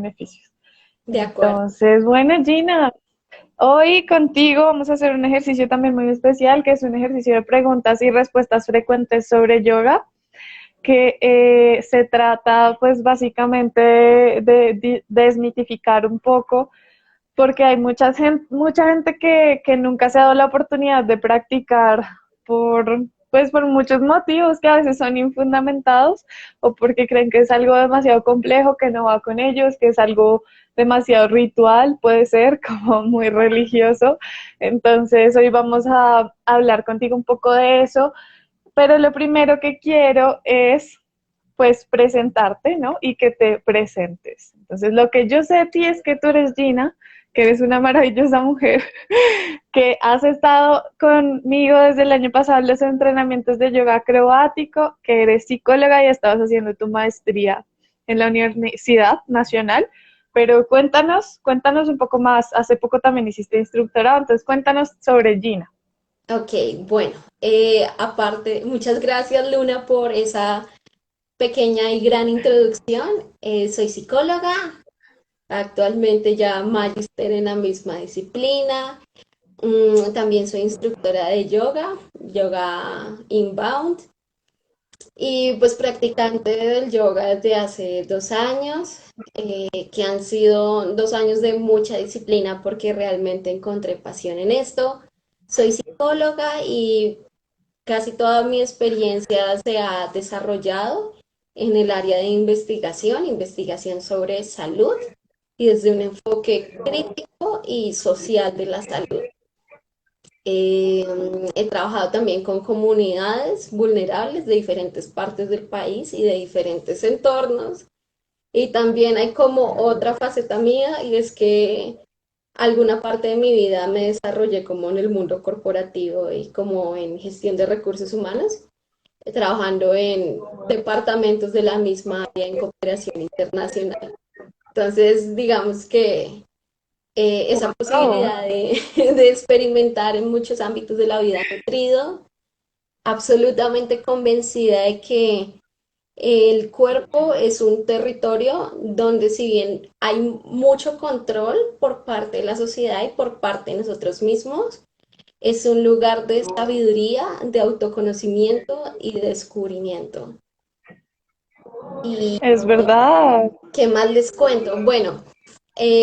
beneficios. De acuerdo. Entonces, bueno, Gina, hoy contigo vamos a hacer un ejercicio también muy especial, que es un ejercicio de preguntas y respuestas frecuentes sobre yoga, que se trata pues básicamente de desmitificar un poco, porque hay mucha gente que nunca se ha dado la oportunidad de practicar por, pues por muchos motivos que a veces son infundamentados o porque creen que es algo demasiado complejo, que no va con ellos, que es algo demasiado ritual, puede ser como muy religioso. Entonces hoy vamos a hablar contigo un poco de eso, pero lo primero que quiero es pues presentarte, ¿no? Y que te presentes. Entonces, lo que yo sé de ti es que tú eres Gina, que eres una maravillosa mujer, que has estado conmigo desde el año pasado en los entrenamientos de yoga acrobático, que eres psicóloga y estabas haciendo tu maestría en la Universidad Nacional. Pero cuéntanos un poco más. Hace poco también hiciste instructorado, entonces cuéntanos sobre Gina. Ok, bueno, aparte, muchas gracias Luna por esa pequeña y gran introducción. Soy psicóloga, actualmente ya magíster en la misma disciplina. También soy instructora de yoga, yoga inbound, y pues practicante del yoga desde hace 2 años, que han sido 2 años de mucha disciplina porque realmente encontré pasión en esto. Soy psicóloga y casi toda mi experiencia se ha desarrollado en el área de investigación, investigación sobre salud y desde un enfoque crítico y social de la salud. Eh, He trabajado también con comunidades vulnerables de diferentes partes del país y de diferentes entornos. Y también hay como otra faceta mía y es que alguna parte de mi vida me desarrollé como en el mundo corporativo y como en gestión de recursos humanos, trabajando en departamentos de la misma área en cooperación internacional. Entonces, digamos que esa Wow. posibilidad de experimentar en muchos ámbitos de la vida nutrido, absolutamente convencida de que el cuerpo es un territorio donde si bien hay mucho control por parte de la sociedad y por parte de nosotros mismos, es un lugar de sabiduría, de autoconocimiento y de descubrimiento. ¿Y Es verdad. qué más les cuento? Bueno,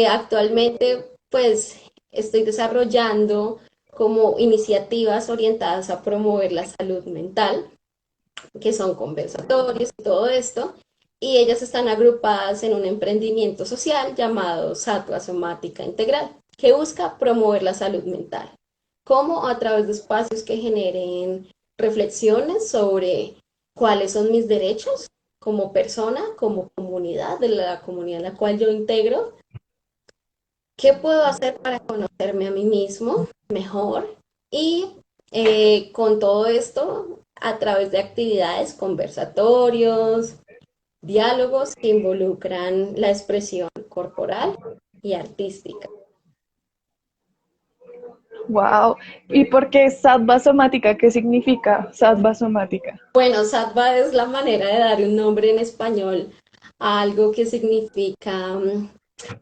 actualmente pues estoy desarrollando como iniciativas orientadas a promover la salud mental, que son conversatorios y todo esto, y ellas están agrupadas en un emprendimiento social llamado Sattva Somática Integral, que busca promover la salud mental, como a través de espacios que generen reflexiones sobre cuáles son mis derechos como persona, como comunidad, de la comunidad en la cual yo integro, qué puedo hacer para conocerme a mí mismo mejor y con todo esto a través de actividades, conversatorios, diálogos que involucran la expresión corporal y artística. Wow. ¿Y por qué sattva somática? ¿Qué significa sattva somática? Bueno, sattva es la manera de dar un nombre en español a algo que significa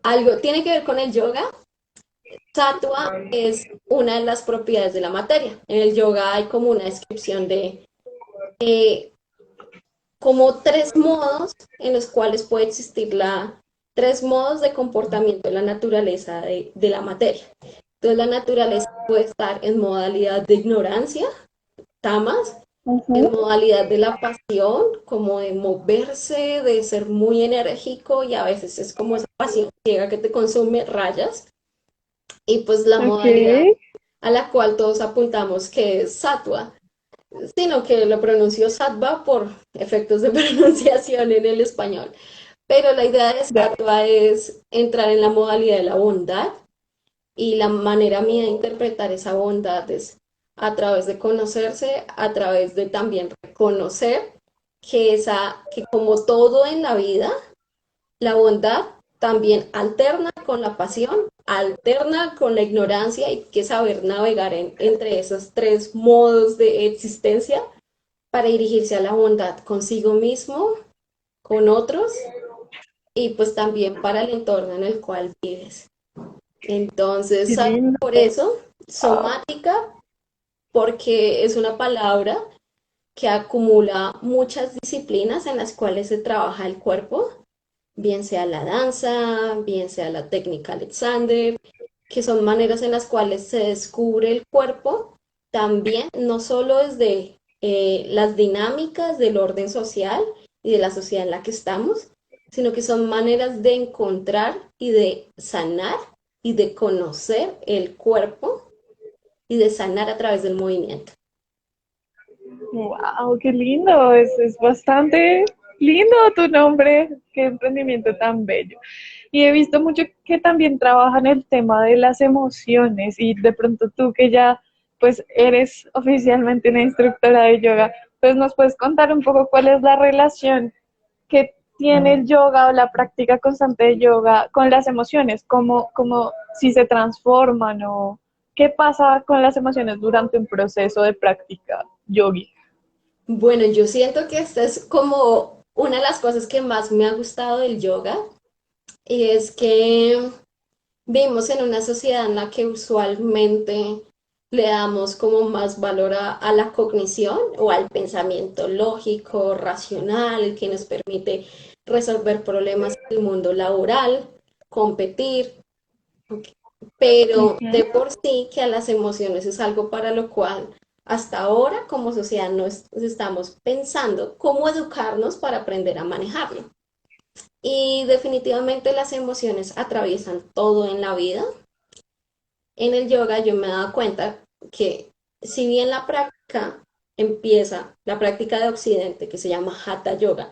algo, tiene que ver con el yoga. Sattva es una de las propiedades de la materia. En el yoga hay como una descripción de eh, como tres modos en los cuales puede existir tres modos de comportamiento de la naturaleza de la materia. Entonces la naturaleza puede estar en modalidad de ignorancia, tamas, en Ujú. modalidad de la pasión, como de moverse, de ser muy enérgico y a veces es como esa pasión ciega que te consume, rayas, y pues la Ok. modalidad a la cual todos apuntamos que es sattva, sino que lo pronunció sattva por efectos de pronunciación en el español. Pero la idea de Ya. sattva es entrar en la modalidad de la bondad y la manera mía de interpretar esa bondad es a través de conocerse, a través de también reconocer que como todo en la vida, la bondad también alterna con la pasión, alterna con la ignorancia y que saber navegar entre esos tres modos de existencia para dirigirse a la bondad consigo mismo, con otros y pues también para el entorno en el cual vives. Entonces, Qué ¿sabes? lindo. Por eso, somática, porque es una palabra que acumula muchas disciplinas en las cuales se trabaja el cuerpo, bien sea la danza, bien sea la técnica Alexander, que son maneras en las cuales se descubre el cuerpo, también no solo desde las dinámicas del orden social y de la sociedad en la que estamos, sino que son maneras de encontrar y de sanar y de conocer el cuerpo y de sanar a través del movimiento. Wow, qué lindo. Es bastante lindo tu nombre. Qué emprendimiento tan bello. Y he visto mucho que también trabajan el tema de las emociones y de pronto tú que ya pues eres oficialmente una instructora de yoga, pues nos puedes contar un poco cuál es la relación que tiene el yoga o la práctica constante de yoga con las emociones, como si se transforman o qué pasa con las emociones durante un proceso de práctica yogi. Bueno, yo siento que esta es como una de las cosas que más me ha gustado del yoga, y es que vivimos en una sociedad en la que usualmente le damos como más valor a la cognición o al pensamiento lógico, racional, que nos permite resolver problemas en el mundo laboral, competir, pero de Ujú. por sí que a las emociones es algo para lo cual hasta ahora como sociedad no estamos pensando cómo educarnos para aprender a manejarlo. Y definitivamente las emociones atraviesan todo en la vida. En el yoga yo me he dado cuenta que si bien la práctica empieza, la práctica de Occidente, que se llama Hatha Yoga,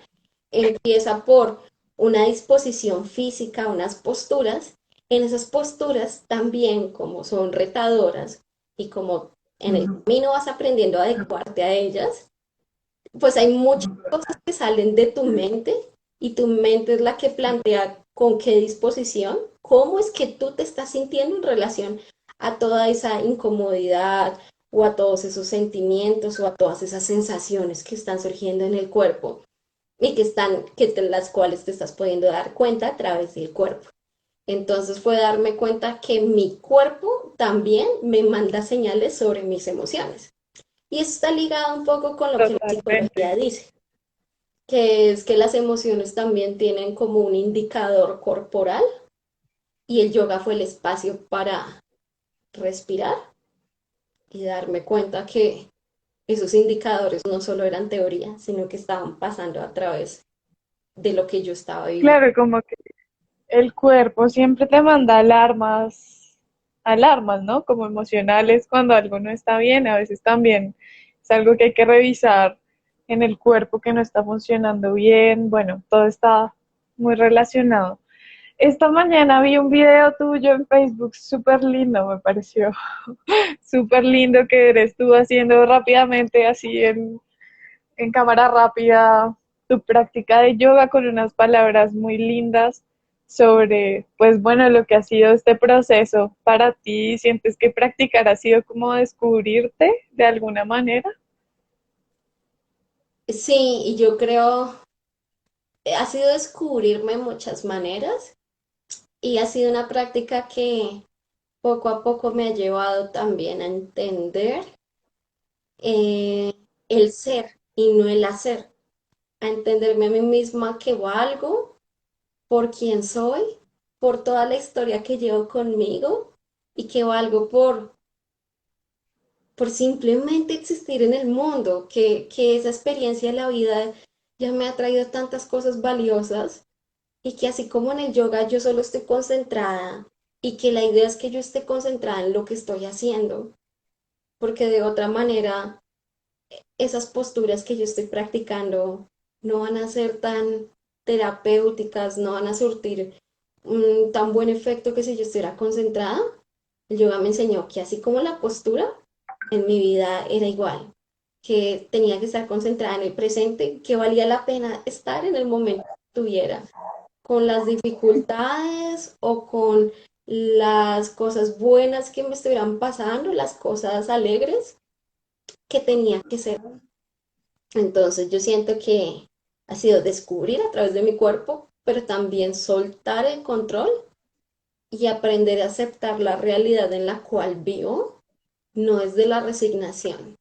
empieza por una disposición física, unas posturas, en esas posturas también como son retadoras y como en el camino vas aprendiendo a adecuarte a ellas, pues hay muchas cosas que salen de tu mente y tu mente es la que plantea con qué disposición, cómo es que tú te estás sintiendo en relación a toda esa incomodidad o a todos esos sentimientos o a todas esas sensaciones que están surgiendo en el cuerpo y las cuales te estás pudiendo dar cuenta a través del cuerpo. Entonces fue darme cuenta que mi cuerpo también me manda señales sobre mis emociones. Y eso está ligado un poco con lo que la Totalmente. psicología dice, que es que las emociones también tienen como un indicador corporal y el yoga fue el espacio para respirar y darme cuenta que esos indicadores no solo eran teoría, sino que estaban pasando a través de lo que yo estaba viviendo. Claro, como que el cuerpo siempre te manda alarmas, ¿no? Como emocionales cuando algo no está bien, a veces también es algo que hay que revisar en el cuerpo que no está funcionando bien, bueno, todo está muy relacionado. Esta mañana vi un video tuyo en Facebook súper lindo, me pareció súper lindo que eres tú haciendo rápidamente así en cámara rápida tu práctica de yoga con unas palabras muy lindas sobre, pues bueno, lo que ha sido este proceso para ti. ¿Sientes que practicar ha sido como descubrirte de alguna manera? Sí, y yo creo, ha sido descubrirme muchas maneras y ha sido una práctica que poco a poco me ha llevado también a entender eh, el ser y no el hacer, a entenderme a mí misma que valgo por quien soy, por toda la historia que llevo conmigo y que valgo por simplemente existir en el mundo, que esa experiencia de la vida ya me ha traído tantas cosas valiosas y que así como en el yoga yo solo estoy concentrada y que la idea es que yo esté concentrada en lo que estoy haciendo, porque de otra manera esas posturas que yo estoy practicando no van a ser tan terapéuticas, no van a surtir un tan buen efecto que si yo estuviera concentrada. El yoga me enseñó que así como la postura, en mi vida era igual, que tenía que estar concentrada en el presente, que valía la pena estar en el momento que estuviera, con las dificultades o con las cosas buenas que me estuvieran pasando, las cosas alegres, que tenía que ser. Entonces yo siento que ha sido descubrir a través de mi cuerpo pero también soltar el control y aprender a aceptar la realidad en la cual vivo, no es de la resignación,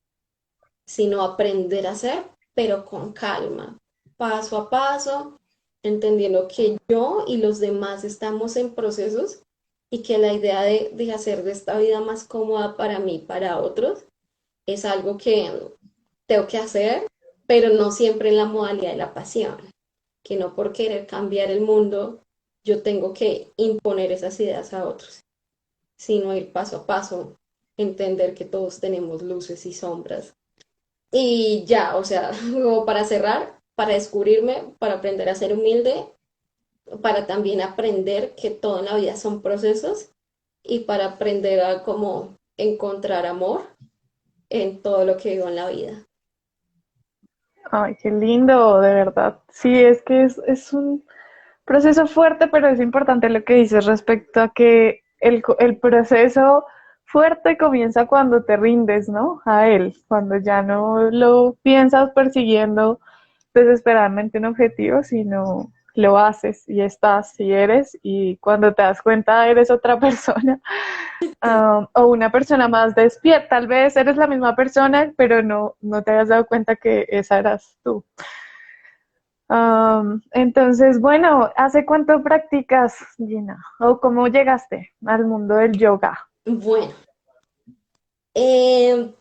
sino aprender a hacer, pero con calma, paso a paso, entendiendo que yo y los demás estamos en procesos y que la idea de hacer de esta vida más cómoda para mí, para otros, es algo que tengo que hacer, pero no siempre en la modalidad de la pasión, que no por querer cambiar el mundo, yo tengo que imponer esas ideas a otros, sino ir paso a paso, entender que todos tenemos luces y sombras. Y ya, o sea, como para cerrar, para descubrirme, para aprender a ser humilde, para también aprender que todo en la vida son procesos y para aprender a como encontrar amor en todo lo que vivo en la vida. Ay, qué lindo, de verdad. Sí, es que es un proceso fuerte, pero es importante lo que dices respecto a que el proceso fuerte comienza cuando te rindes, ¿no? A él, cuando ya no lo piensas persiguiendo desesperadamente un objetivo, sino lo haces y estás y eres, y cuando te das cuenta eres otra persona, Sí. o una persona más despierta. Tal vez eres la misma persona, pero no te habías dado cuenta que esa eras tú. Entonces, bueno, ¿hace cuánto practicas, Gina? ¿O cómo llegaste al mundo del yoga? Bueno, eh,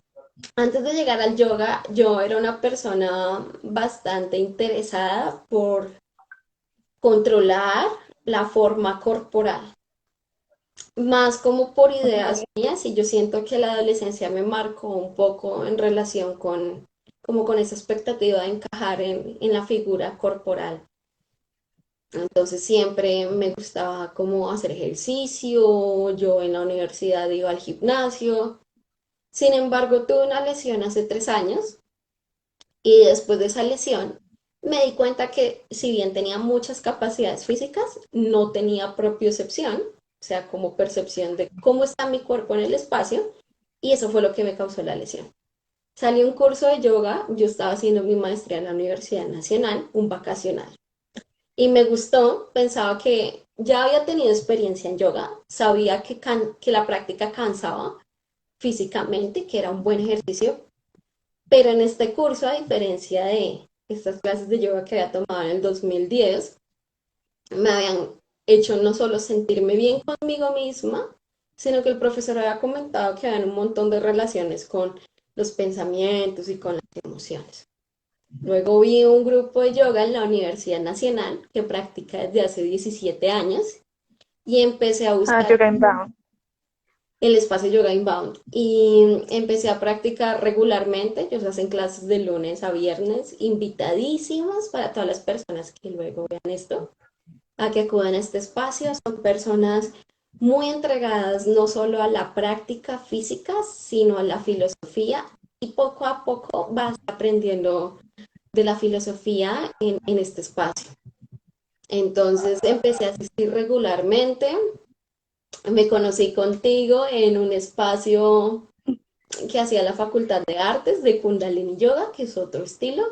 antes de llegar al yoga, yo era una persona bastante interesada por controlar la forma corporal, más como por ideas mías, y yo siento que la adolescencia me marcó un poco en relación con, como con esa expectativa de encajar en la figura corporal. Entonces siempre me gustaba como hacer ejercicio, yo en la universidad iba al gimnasio. Sin embargo, tuve una lesión hace 3 años y después de esa lesión me di cuenta que si bien tenía muchas capacidades físicas, no tenía propiocepción, o sea, como percepción de cómo está mi cuerpo en el espacio, y eso fue lo que me causó la lesión. Salí a un curso de yoga, yo estaba haciendo mi maestría en la Universidad Nacional, un vacacional, y me gustó, pensaba que ya había tenido experiencia en yoga, sabía que la práctica cansaba físicamente, que era un buen ejercicio, pero en este curso, a diferencia de estas clases de yoga que había tomado en el 2010, me habían hecho no solo sentirme bien conmigo misma, sino que el profesor había comentado que había un montón de relaciones con los pensamientos y con las emociones. Luego vi un grupo de yoga en la Universidad Nacional que practica desde hace 17 años y empecé a Ah, buscar yoga inbound. el espacio Yoga Inbound y empecé a practicar regularmente. Ellos hacen clases de lunes a viernes, invitadísimos para todas las personas que luego vean esto, a que acudan a este espacio. Son personas muy entregadas no solo a la práctica física, sino a la filosofía y poco a poco vas aprendiendo de la filosofía en este espacio. Entonces empecé a asistir regularmente, me conocí contigo en un espacio que hacía la Facultad de Artes de Kundalini Yoga, que es otro estilo.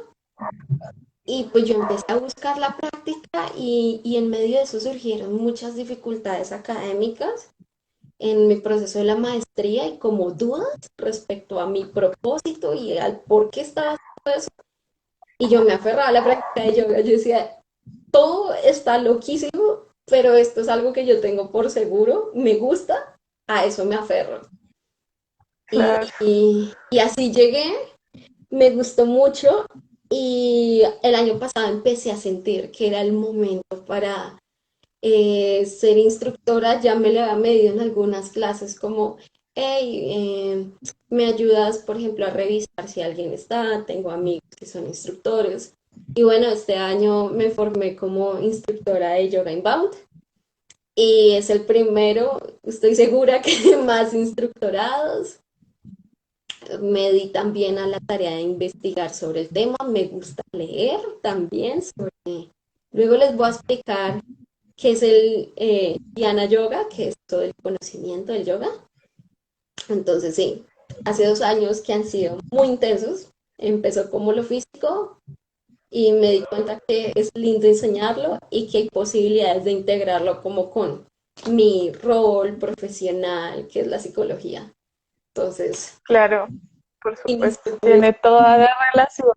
Y pues yo empecé a buscar la práctica y en medio de eso surgieron muchas dificultades académicas en mi proceso de la maestría y como dudas respecto a mi propósito y al por qué estaba haciendo eso. Y yo me aferraba a la práctica de yoga. Yo decía, todo está loquísimo, pero esto es algo que yo tengo por seguro, me gusta, a eso me aferro. Claro. Y así llegué, me gustó mucho y el año pasado empecé a sentir que era el momento para ser instructora. Ya me lo había medido en algunas clases como, hey, me ayudas, por ejemplo, a revisar si alguien está, tengo amigos que son instructores. Y bueno, este año me formé como instructora de Yoga Inbound y es el primero, estoy segura que de más instructorados. Me di también a la tarea de investigar sobre el tema, me gusta leer también sobre... Luego les voy a explicar qué es el Dhyana Yoga, que es todo el conocimiento del yoga. Entonces sí, hace 2 años que han sido muy intensos. Empezó como lo físico, y me di cuenta que es lindo enseñarlo y que hay posibilidades de integrarlo como con mi rol profesional, que es la psicología. Entonces, Claro, por supuesto, inicio por eso. tiene toda la relación.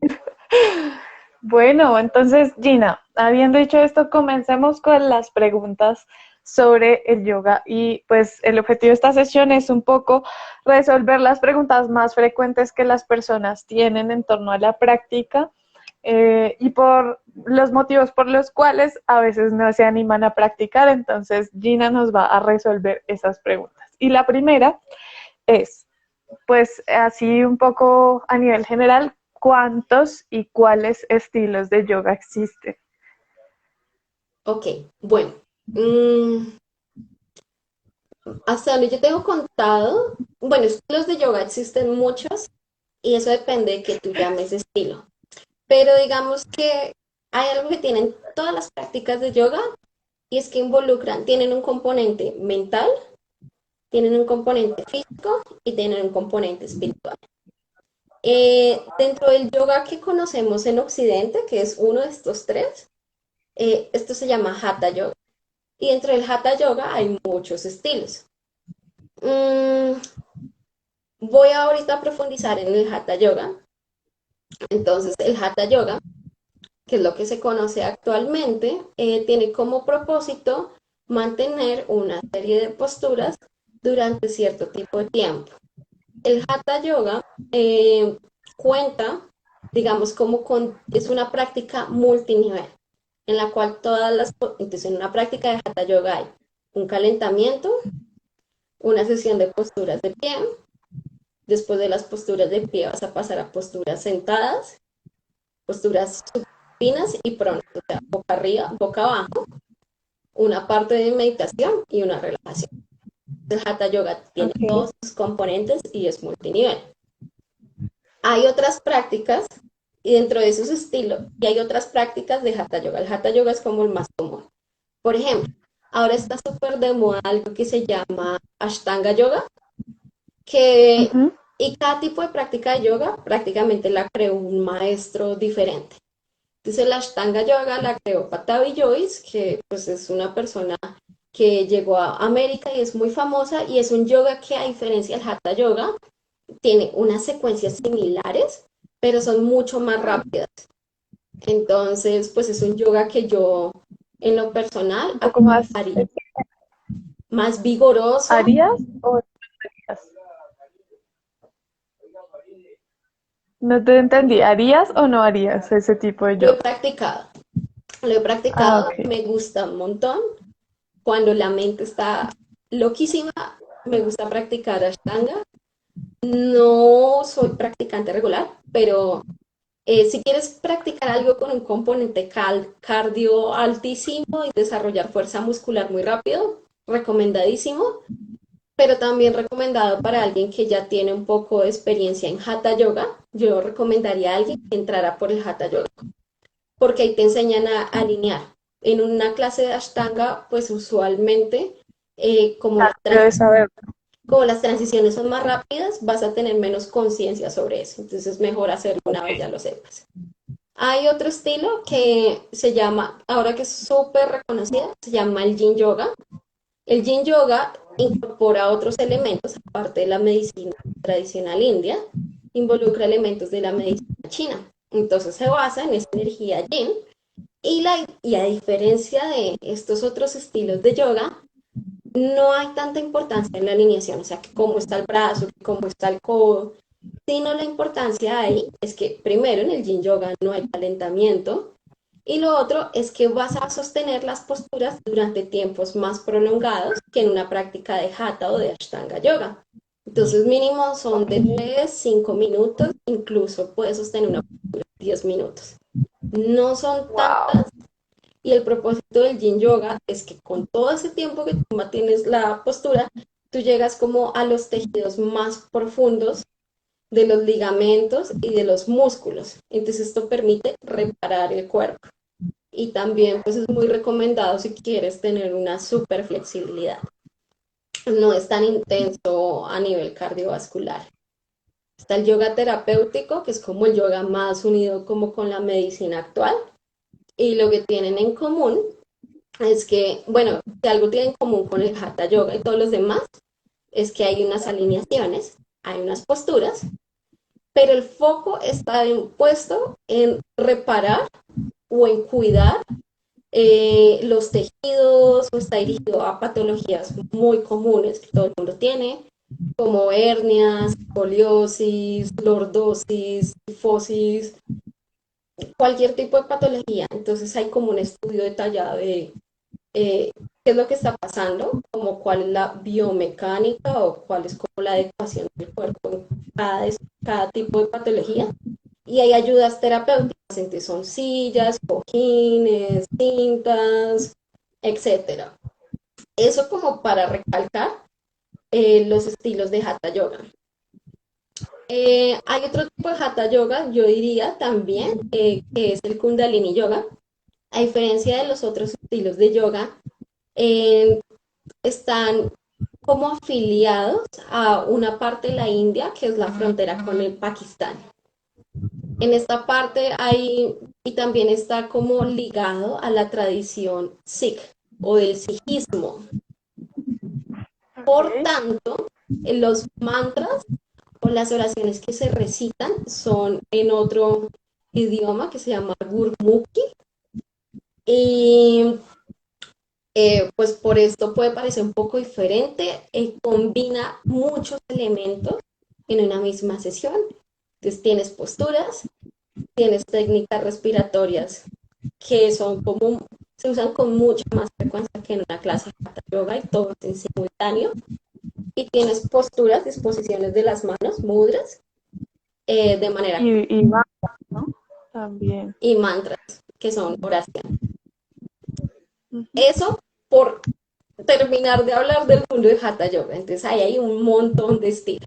Bueno, entonces Gina, habiendo dicho esto, comencemos con las preguntas sobre el yoga y pues el objetivo de esta sesión es un poco resolver las preguntas más frecuentes que las personas tienen en torno a la práctica y por los motivos por los cuales a veces no se animan a practicar. Entonces Gina nos va a resolver esas preguntas. Y la primera es, pues así un poco a nivel general, ¿cuántos y cuáles estilos de yoga existen? Ok, bueno. mm, Hasta donde yo tengo contado, bueno, estilos de yoga existen muchos y eso depende de que tú llames estilo. Pero digamos que hay algo que tienen todas las prácticas de yoga y es que tienen un componente mental, tienen un componente físico y tienen un componente espiritual. Dentro del yoga que conocemos en Occidente, que es uno de estos tres, esto se llama Hatha Yoga. Y dentro del Hatha Yoga hay muchos estilos. Mm, Voy ahorita a profundizar en el Hatha Yoga. Entonces, el Hatha Yoga, que es lo que se conoce actualmente, tiene como propósito mantener una serie de posturas durante cierto tipo de tiempo. El Hatha Yoga cuenta, digamos, es una práctica multinivel, en la cual entonces en una práctica de Hatha Yoga hay un calentamiento, una sesión de posturas de pie, después de las posturas de pie vas a pasar a posturas sentadas, posturas supinas y pronas, o sea, boca arriba, boca abajo, una parte de meditación y una relajación. El Hatha Yoga tiene Okay. todos sus componentes y es multinivel. Hay otras prácticas y dentro de esos estilos, y hay otras prácticas de Hatha Yoga. El Hatha Yoga es como el más común. Por ejemplo, ahora está súper de moda algo que se llama Ashtanga Yoga, que Ujú. y cada tipo de práctica de yoga prácticamente la creó un maestro diferente. Entonces la Ashtanga Yoga la creó Patavi Joyce, que pues es una persona que llegó a América y es muy famosa y es un yoga que a diferencia del Hatha Yoga tiene unas secuencias similares, pero son mucho más rápidas. Entonces, pues es un yoga que yo en lo personal Un poco más, haría más vigoroso. ¿harías o no harías? No te entendí, ¿harías o no harías ese tipo de Lo he yoga? practicado, lo he Ah, practicado, ok. me gusta un montón. Cuando la mente está loquísima, me gusta practicar Ashtanga. No soy practicante regular, pero si quieres practicar algo con un componente cardio altísimo y desarrollar fuerza muscular muy rápido, recomendadísimo, pero también recomendado para alguien que ya tiene un poco de experiencia en Hatha Yoga. Yo recomendaría a alguien que entrara por el Hatha Yoga, porque ahí te enseñan a alinear. En una clase de Ashtanga, pues usualmente, como Claro, debes saber. como las transiciones son más rápidas, vas a tener menos conciencia sobre eso. Entonces es mejor hacerlo una vez ya lo sepas. Hay otro estilo que se llama, ahora que es súper reconocido, se llama el Yin Yoga. El Yin Yoga incorpora otros elementos, aparte de la medicina tradicional india, involucra elementos de la medicina china. Entonces se basa en esa energía Yin y a diferencia de estos otros estilos de yoga, no hay tanta importancia en la alineación, o sea, que cómo está el brazo, que cómo está el codo, sino la importancia ahí es que primero en el Yin Yoga no hay calentamiento y lo otro es que vas a sostener las posturas durante tiempos más prolongados que en una práctica de Hatha o de Ashtanga Yoga. Entonces mínimo son Ok. de 3, 5 minutos, incluso puedes sostener una postura de 10 minutos. No son Wow. tantas y el propósito del Yin Yoga es que con todo ese tiempo que tú mantienes la postura, tú llegas como a los tejidos más profundos de los ligamentos y de los músculos. Entonces esto permite reparar el cuerpo. Y también pues es muy recomendado si quieres tener una super flexibilidad. No es tan intenso a nivel cardiovascular. Está el yoga terapéutico, que es como el yoga más unido como con la medicina actual. Y lo que tienen en común es que, bueno, si algo tienen en común con el Hatha Yoga y todos los demás, es que hay unas alineaciones, hay unas posturas, pero el foco está puesto en reparar o en cuidar los tejidos, o está dirigido a patologías muy comunes que todo el mundo tiene, como hernias, escoliosis, lordosis, tifosis, cualquier tipo de patología. Entonces hay como un estudio detallado de qué es lo que está pasando, como cuál es la biomecánica o cuál es como la adecuación del cuerpo en cada tipo de patología. Y hay ayudas terapéuticas, entonces son sillas, cojines, cintas, etcétera. Eso como para recalcar los estilos de Hatha Yoga. Hay otro tipo de Hatha Yoga, yo diría también, que es el Kundalini Yoga. A diferencia de los otros estilos de yoga, eh, están como afiliados a una parte de la India que es la frontera con el Pakistán. En esta parte hay, y también está como ligado a la tradición Sikh o del Sikhismo. Por Ok. tanto, los mantras o las oraciones que se recitan son en otro idioma que se llama Gurmukhi. Y pues por esto puede parecer un poco diferente, combina muchos elementos en una misma sesión. Entonces tienes posturas, tienes técnicas respiratorias que son como, se usan con mucha más frecuencia que en una clase de Hatha Yoga y todo en simultáneo. Y tienes posturas, disposiciones de las manos, mudras, de manera Y va, ¿no? También. y mantras, que son oración. Ujú. Eso por terminar de hablar del mundo de Hatha Yoga. Entonces ahí hay un montón de estilos.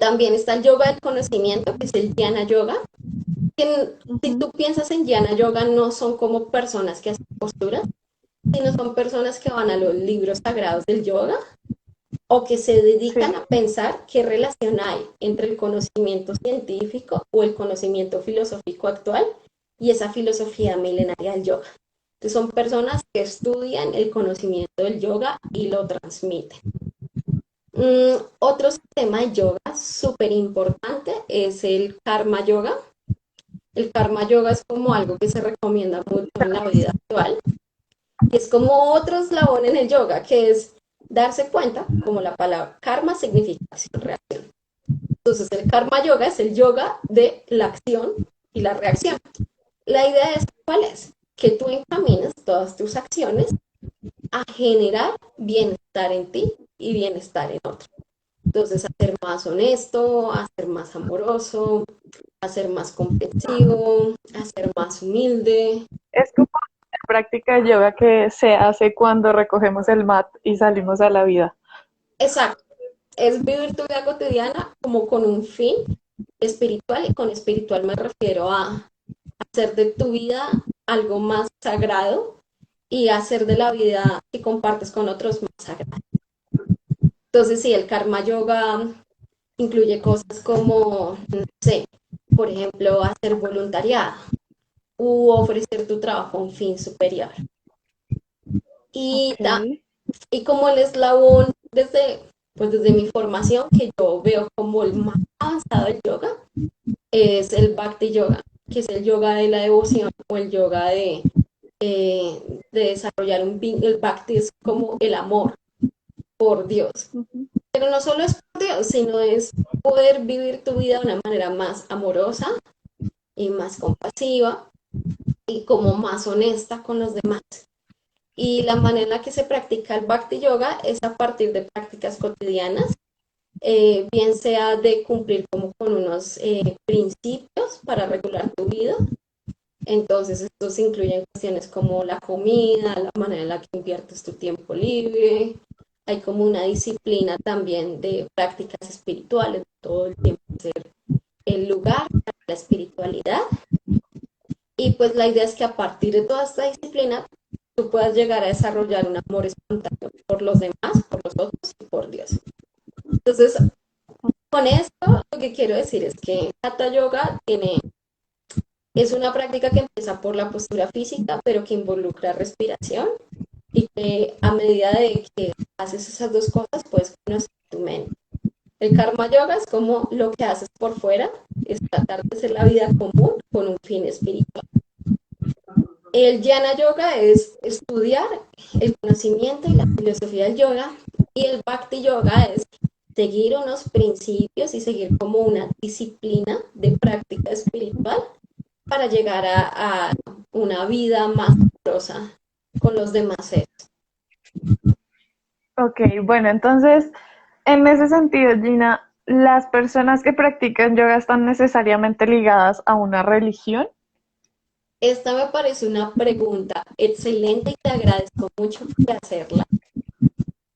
También está el yoga del conocimiento, que es el Dhyana Yoga. Que, si Ujú. tú piensas en Dhyana Yoga, no son como personas que hacen posturas, sino son personas que van a los libros sagrados del yoga o que se dedican Sí. a pensar qué relación hay entre el conocimiento científico o el conocimiento filosófico actual y esa filosofía milenaria del yoga. Entonces son personas que estudian el conocimiento del yoga y lo transmiten. Otro sistema de yoga súper importante es el karma yoga. El karma yoga es como algo que se recomienda mucho en la vida actual. Y es como otro eslabón en el yoga, que es darse cuenta, como la palabra karma significa acción-reacción. Entonces el karma yoga es el yoga de la acción y la reacción. La idea es, ¿cuál es? Que tú encaminas todas tus acciones a generar bienestar en ti y bienestar en otros. Entonces, a ser más honesto, a ser más amoroso, a ser más comprensivo, a ser más humilde. Es como la práctica de yoga que se hace cuando recogemos el mat y salimos a la vida. Exacto, es vivir tu vida cotidiana como con un fin espiritual y con espiritual me refiero a hacer de tu vida algo más sagrado y hacer de la vida que compartes con otros más sagrada. Entonces, sí, el karma yoga incluye cosas como, no sé, por ejemplo, hacer voluntariado u ofrecer tu trabajo a un fin superior. Y, Ok. y como el eslabón desde, pues desde mi formación, que yo veo como el más avanzado del yoga, es el Bhakti Yoga, que es el yoga de la devoción o el yoga de desarrollar un vínculo. El Bhakti es como el amor por Dios. Ujú. Pero no solo es por Dios, sino es poder vivir tu vida de una manera más amorosa y más compasiva y como más honesta con los demás. Y la manera en la que se practica el Bhakti Yoga es a partir de prácticas cotidianas, bien sea de cumplir como con unos principios para regular tu vida. Entonces, estos incluyen cuestiones como la comida, la manera en la que inviertes tu tiempo libre. Hay como una disciplina también de prácticas espirituales, todo el tiempo ser el lugar para la espiritualidad. Y pues la idea es que a partir de toda esta disciplina tú puedas llegar a desarrollar un amor espontáneo por los demás, por los otros y por Dios. Entonces, Con esto lo que quiero decir es que Hatha Yoga es una práctica que empieza por la postura física, pero que involucra respiración y que a medida de que haces esas dos cosas, puedes conocer tu mente. El Karma Yoga es como lo que haces por fuera, es tratar de hacer la vida común con un fin espiritual. El Jnana Yoga es estudiar el conocimiento y la filosofía del yoga, y el Bhakti Yoga es seguir unos principios y seguir como una disciplina de práctica espiritual para llegar a una vida más amorosa con los demás seres. Ok, bueno, entonces, en ese sentido, Gina, ¿las personas que practican yoga están necesariamente ligadas a una religión? Esta me parece una pregunta excelente y te agradezco mucho por hacerla,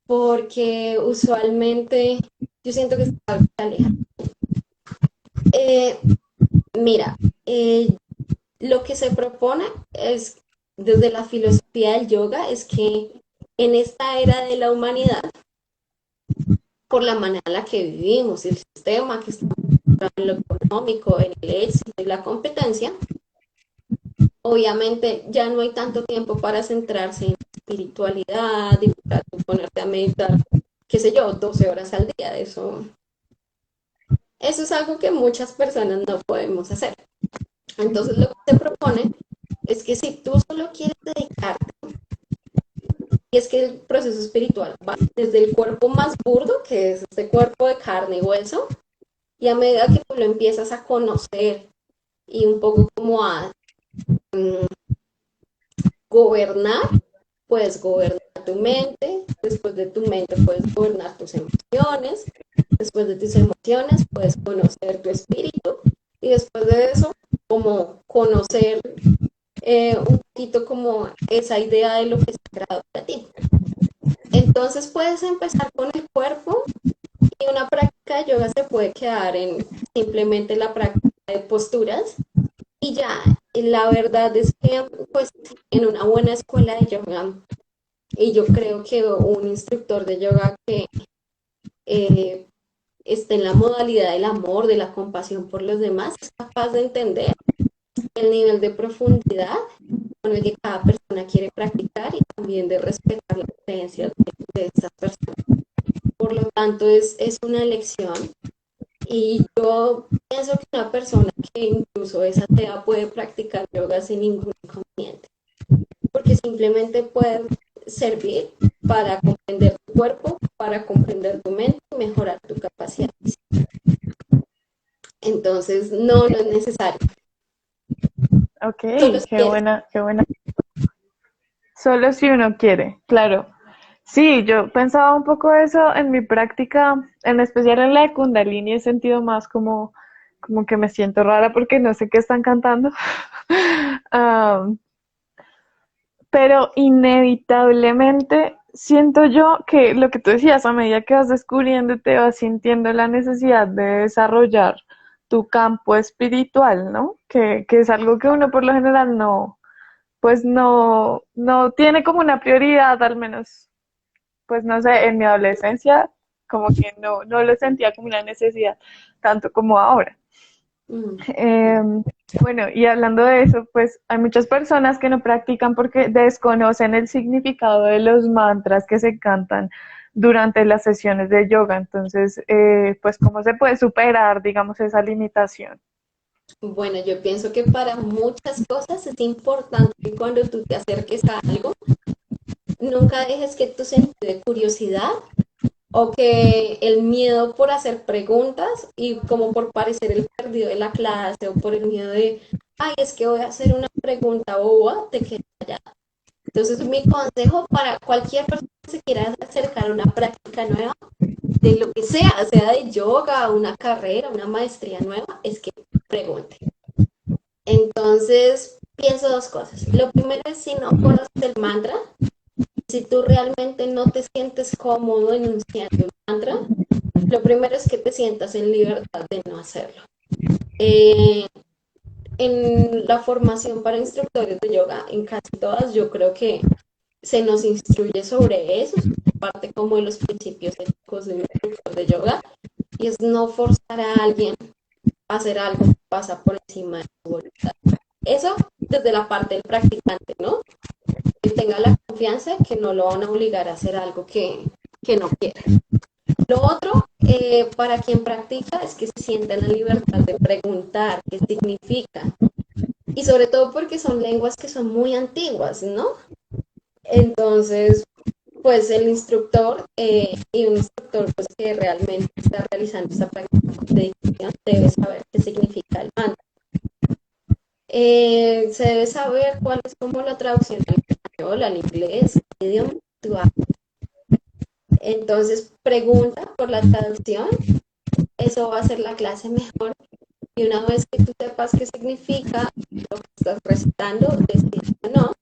porque usualmente yo siento que está algo alejado. Eh, Mira, lo que se propone es, desde la filosofía del yoga, es que en esta era de la humanidad, por la manera en la que vivimos, el sistema que está en lo económico, en el éxito y la competencia, obviamente ya no hay tanto tiempo para centrarse en espiritualidad y para ponerte a meditar, qué sé yo, 12 horas al día. Eso es algo que muchas personas no podemos hacer. Entonces lo que se propone es que si tú solo quieres dedicarte, y es que el proceso espiritual va desde el cuerpo más burdo, que es este cuerpo de carne y hueso, y a medida que tú lo empiezas a conocer y un poco como a gobernar, puedes gobernar tu mente, después de tu mente puedes gobernar tus emociones, después de tus emociones puedes conocer tu espíritu, y después de eso, como conocer un poquito como esa idea de lo que es sagrado para ti. Entonces puedes empezar con el cuerpo, y una práctica de yoga se puede quedar en simplemente la práctica de posturas, y ya, la verdad es que pues en una buena escuela de yoga, y yo creo que un instructor de yoga que eh, esté en la modalidad del amor, de la compasión por los demás, es capaz de entender el nivel de profundidad con el que cada persona quiere practicar, y también de respetar las creencias de esas personas. Por lo tanto, es una elección, y yo pienso que una persona que incluso es atea puede practicar yoga sin ningún inconveniente, porque simplemente puede servir para comprender tu cuerpo, para comprender tu mente y mejorar tu capacidad física. Entonces, no es necesario. Ok, Solo si qué quieres. buena, qué buena. Solo si uno quiere, claro. Sí, yo pensaba un poco eso en mi práctica, en especial en la de Kundalini, he sentido más como que me siento rara porque no sé qué están cantando. Am, pero inevitablemente siento yo que lo que tú decías, a medida que vas descubriendo, te vas sintiendo la necesidad de desarrollar tu campo espiritual, ¿no? Que es algo que uno por lo general no, pues no tiene como una prioridad, al menos, pues no sé, en mi adolescencia, como que no lo sentía como una necesidad, tanto como ahora. Mm. Eh, bueno, y hablando de eso, pues hay muchas personas que no practican porque desconocen el significado de los mantras que se cantan durante las sesiones de yoga. Entonces, pues, ¿cómo se puede superar, digamos, esa limitación? Bueno, yo pienso que para muchas cosas es importante que cuando tú te acerques a algo, nunca dejes que tu sentido de curiosidad o que el miedo por hacer preguntas y como por parecer el perdido de la clase, o por el miedo de, ay, es que voy a hacer una pregunta boba, te quedes callada. Entonces, mi consejo para cualquier persona que se quiera acercar a una práctica nueva, de lo que sea de yoga, una carrera, una maestría nueva, es que pregunte. Entonces, pienso dos cosas. Lo primero es, si no conoces el mantra, si tú realmente no te sientes cómodo enunciando un mantra, lo primero es que te sientas en libertad de no hacerlo. Eh, en la formación para instructores de yoga, en casi todas, yo creo que se nos instruye sobre eso, parte como de los principios éticos de un instructor de yoga, y es no forzar a alguien a hacer algo que pasa por encima de su voluntad. Eso desde la parte del practicante, ¿no? Que tenga la confianza de que no lo van a obligar a hacer algo que no quiere. Lo otro, para quien practica, es que se sienta en la libertad de preguntar qué significa. Y sobre todo porque son lenguas que son muy antiguas, ¿no? Entonces, pues el instructor y un instructor pues, que realmente está realizando esa práctica de dicción debe saber qué significa el mantra. Se debe saber cuál es como la traducción al español, al inglés, al idioma actual. Entonces, pregunta por la traducción, eso va a hacer la clase mejor. Y una vez que tú sepas qué significa lo que estás recitando, decir o no.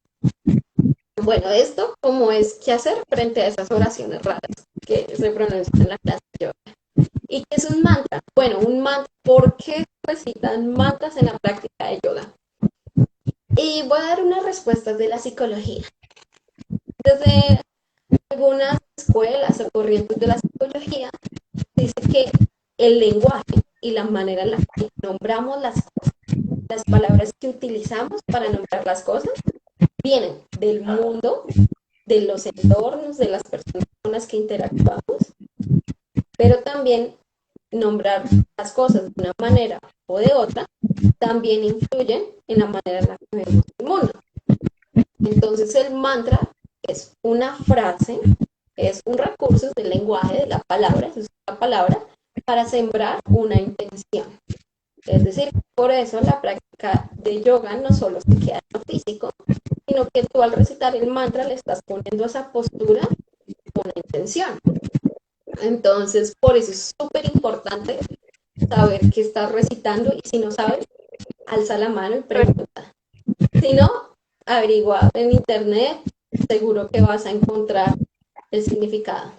Bueno, esto como es qué hacer frente a esas oraciones raras que se pronuncian en la clase de yoga. ¿Y qué es un mantra? Bueno, un mantra, ¿por qué recitan mantras en la práctica de yoga? Y voy a dar unas respuestas de la psicología. Desde algunas escuelas o corrientes de la psicología, dice que el lenguaje y la manera en la que nombramos las cosas, las palabras que utilizamos para nombrar las cosas, vienen del mundo, de los entornos, de las personas con las que interactuamos, pero también nombrar las cosas de una manera o de otra también influyen en la manera en la que vemos el mundo. Entonces el mantra es una frase, es un recurso del lenguaje, de la palabra, es una palabra para sembrar una intención. Es decir, por eso la práctica de yoga no solo se queda en lo físico, sino que tú al recitar el mantra le estás poniendo esa postura con una intención. Entonces, por eso es súper importante saber qué estás recitando y si no sabes, alza la mano y pregunta. Si no, averigua en internet, seguro que vas a encontrar el significado.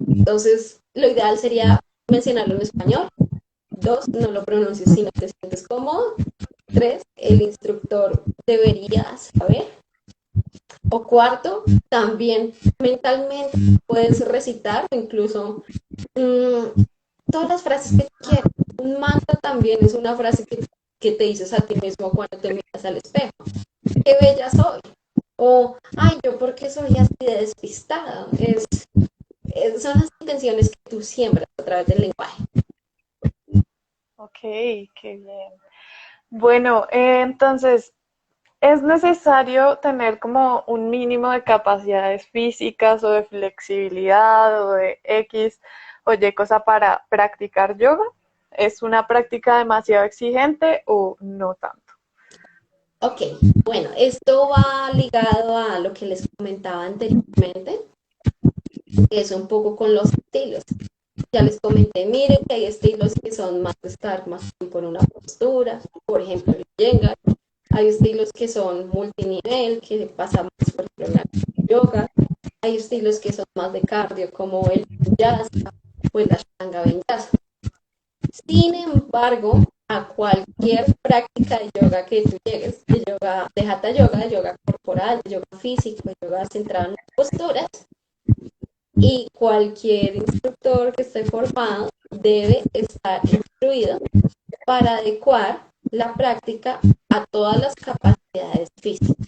Entonces, lo ideal sería mencionarlo en español. 2, no lo pronuncies si no te sientes cómodo. 3, el instructor debería saber. O cuarto, también mentalmente puedes recitar incluso todas las frases que quieras. Un mantra también es una frase que te dices a ti mismo cuando te miras al espejo. ¡Qué bella soy! O, ay, ¿yo por qué soy así de despistada? Son las intenciones que tú siembras a través del lenguaje. Ok, qué bien. Bueno, entonces, ¿es necesario tener como un mínimo de capacidades físicas o de flexibilidad o de X o Y cosa para practicar yoga? ¿Es una práctica demasiado exigente o no tanto? Ok, bueno, esto va ligado a lo que les comentaba anteriormente, que es un poco con los estilos. Ya les comenté, miren que hay estilos que son más de estar más tiempo en una postura, por ejemplo, el Iyengar. Hay estilos que son multinivel, que pasan más por ejemplo, el yoga. Hay estilos que son más de cardio, como el vinyasa o el ashtanga vinyasa. Sin embargo, a cualquier práctica de yoga que tú llegues, de yoga, de hatha yoga, de yoga corporal, de yoga físico, de yoga centrado en posturas, y cualquier instructor que esté formado debe estar instruido para adecuar la práctica a todas las capacidades físicas.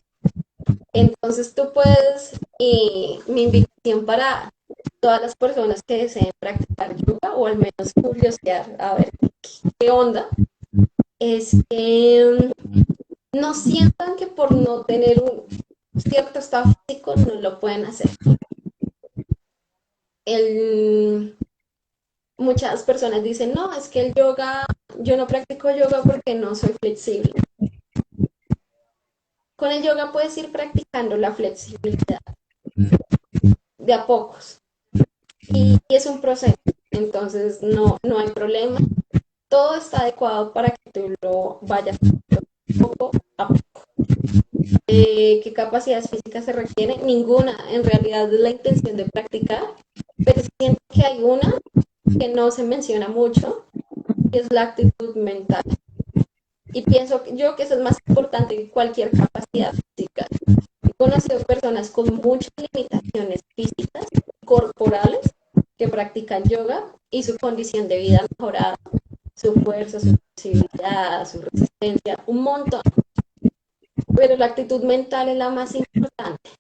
Entonces tú puedes, y mi invitación para todas las personas que deseen practicar yoga o al menos curiosear a ver qué onda, es que no sientan que por no tener un cierto estado físico no lo pueden hacer. El, Muchas personas dicen, no, es que el yoga, yo no practico yoga porque no soy flexible. Con el yoga puedes ir practicando la flexibilidad de a pocos y es un proceso, entonces no hay problema. Todo está adecuado para que tú lo vayas poco a poco. ¿Qué capacidades físicas se requieren? Ninguna, en realidad es la intención de practicar, pero siento que hay una que no se menciona mucho, que es la actitud mental. Y pienso yo que eso es más importante que cualquier capacidad física. He conocido personas con muchas limitaciones físicas, corporales, que practican yoga y su condición de vida mejorada, su fuerza, su flexibilidad, su resistencia, un montón. Pero la actitud mental es la más importante.